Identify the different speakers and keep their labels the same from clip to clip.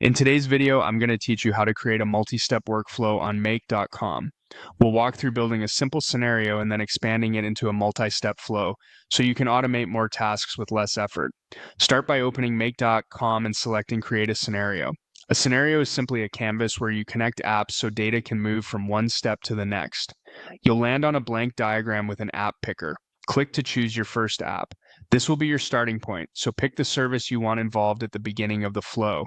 Speaker 1: In today's video, I'm going to teach you how to create a multi-step workflow on Make.com. We'll walk through building a simple scenario and then expanding it into a multi-step flow so you can automate more tasks with less effort. Start by opening Make.com and selecting Create a Scenario. A scenario is simply a canvas where you connect apps so data can move from one step to the next. You'll land on a blank diagram with an app picker. Click to choose your first app. This will be your starting point, so pick the service you want involved at the beginning of the flow.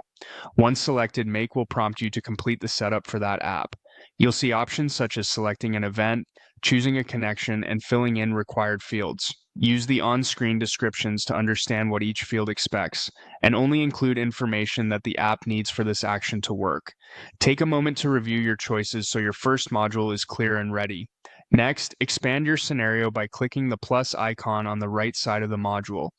Speaker 1: Once selected, Make will prompt you to complete the setup for that app. You'll see options such as selecting an event, choosing a connection, and filling in required fields. Use the on-screen descriptions to understand what each field expects, and only include information that the app needs for this action to work. Take a moment to review your choices so your first module is clear and ready. Next, expand your scenario by clicking the plus icon on the right side of the module.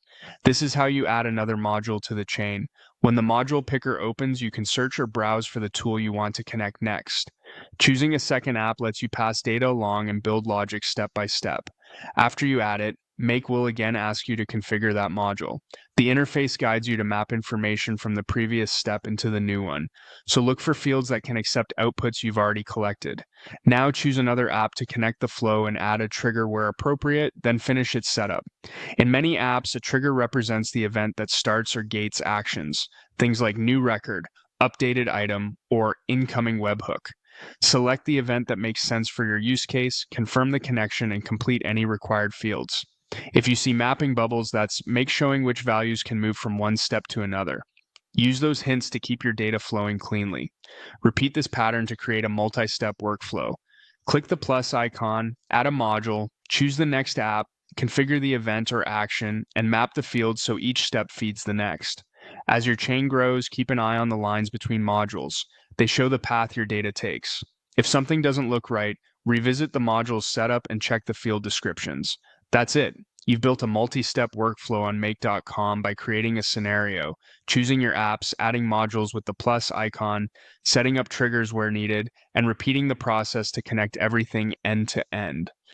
Speaker 1: This is how you add another module to the chain. When the module picker opens, you can search or browse for the tool you want to connect next. Choosing a second app lets you pass data along and build logic step by step. After you add it, Make will again ask you to configure that module. The interface guides you to map information from the previous step into the new one, so look for fields that can accept outputs you've already collected. Now choose another app to connect the flow and add a trigger where appropriate, then finish its setup. In many apps, a trigger represents the event that starts or gates actions, things like new record, updated item, or incoming webhook. Select the event that makes sense for your use case, confirm the connection, and complete any required fields. If you see mapping bubbles, that's Make showing which values can move from one step to another. Use those hints to keep your data flowing cleanly. Repeat this pattern to create a multi-step workflow. Click the plus icon, add a module, choose the next app, configure the event or action, and map the fields so each step feeds the next. As your chain grows, keep an eye on the lines between modules. They show the path your data takes. If something doesn't look right, revisit the module's setup and check the field descriptions. That's it. You've built a multi-step workflow on Make.com by creating a scenario, choosing your apps, adding modules with the plus icon, setting up triggers where needed, and repeating the process to connect everything end to end.